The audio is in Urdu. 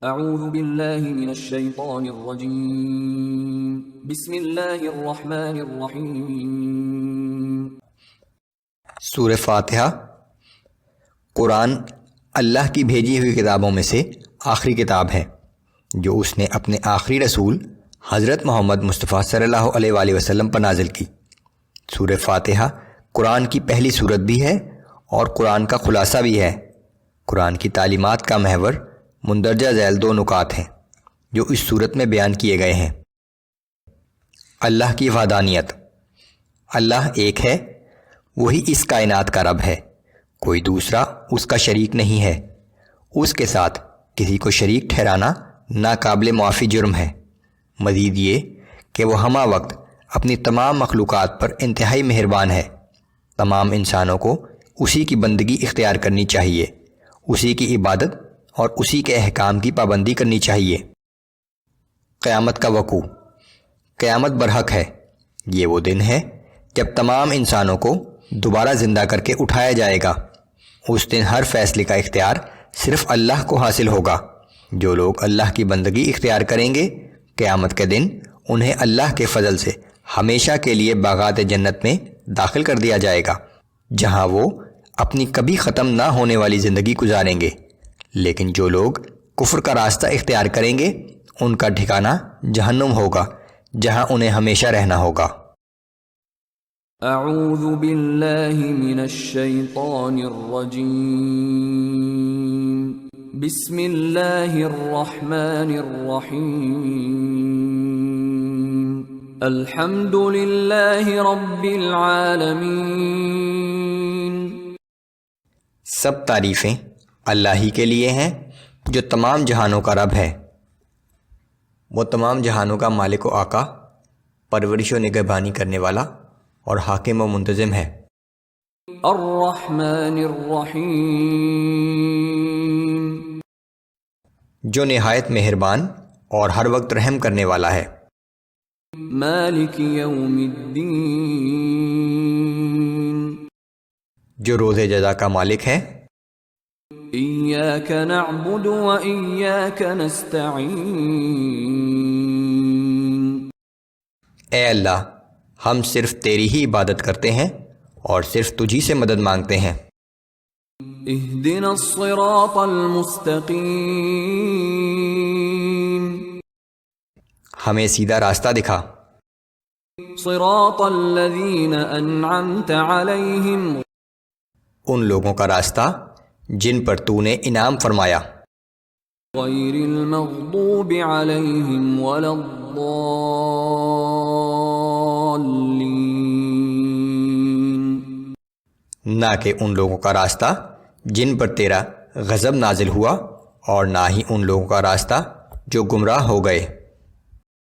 اعوذ باللہ من الشیطان الرجیم بسم اللہ الرحمن الرحیم۔ سورہ فاتحہ قرآن اللہ کی بھیجی ہوئی کتابوں میں سے آخری کتاب ہے جو اس نے اپنے آخری رسول حضرت محمد مصطفیٰ صلی اللہ علیہ وآلہ وسلم پر نازل کی۔ سورہ فاتحہ قرآن کی پہلی سورت بھی ہے اور قرآن کا خلاصہ بھی ہے۔ قرآن کی تعلیمات کا محور مندرجہ ذیل 2 نکات ہیں جو اس صورت میں بیان کیے گئے ہیں۔ اللہ کی وحدانیت۔ اللہ ایک ہے، وہی اس کائنات کا رب ہے، کوئی دوسرا اس کا شریک نہیں ہے۔ اس کے ساتھ کسی کو شریک ٹھہرانا ناقابل معافی جرم ہے۔ مزید یہ کہ وہ ہمہ وقت اپنی تمام مخلوقات پر انتہائی مہربان ہے۔ تمام انسانوں کو اسی کی بندگی اختیار کرنی چاہیے، اسی کی عبادت اور اسی کے احکام کی پابندی کرنی چاہیے۔ قیامت کا وقوع۔ قیامت برحق ہے۔ یہ وہ دن ہے جب تمام انسانوں کو دوبارہ زندہ کر کے اٹھایا جائے گا۔ اس دن ہر فیصلے کا اختیار صرف اللہ کو حاصل ہوگا۔ جو لوگ اللہ کی بندگی اختیار کریں گے، قیامت کے دن انہیں اللہ کے فضل سے ہمیشہ کے لیے باغات جنت میں داخل کر دیا جائے گا، جہاں وہ اپنی کبھی ختم نہ ہونے والی زندگی گزاریں گے۔ لیکن جو لوگ کفر کا راستہ اختیار کریں گے، ان کا ٹھکانہ جہنم ہوگا، جہاں انہیں ہمیشہ رہنا ہوگا۔ اعوذ باللہ من الشیطان الرجیم بسم اللہ الرحمن الرحیم الحمد للہ رب العالمین۔ سب تعریفیں اللہ ہی کے لیے ہیں جو تمام جہانوں کا رب ہے۔ وہ تمام جہانوں کا مالک و آقا، پرورش و نگہبانی کرنے والا اور حاکم و منتظم ہے۔ الرحمن الرحیم جو نہایت مہربان اور ہر وقت رحم کرنے والا ہے۔ مالک یوم الدین جو روز جزا کا مالک ہے۔ ایاک نعبد و ایاک نستعین اے اللہ، ہم صرف تیری ہی عبادت کرتے ہیں اور صرف تجھی سے مدد مانگتے ہیں۔ اہدنا الصراط المستقیم ہمیں سیدھا راستہ دکھا۔ صراط الذین انعمت علیہم ان لوگوں کا راستہ جن پر تو نے انعام فرمایا۔ غیر المغضوب علیہم ولا الضالین نہ کہ ان لوگوں کا راستہ جن پر تیرا غضب نازل ہوا، اور نہ ہی ان لوگوں کا راستہ جو گمراہ ہو گئے۔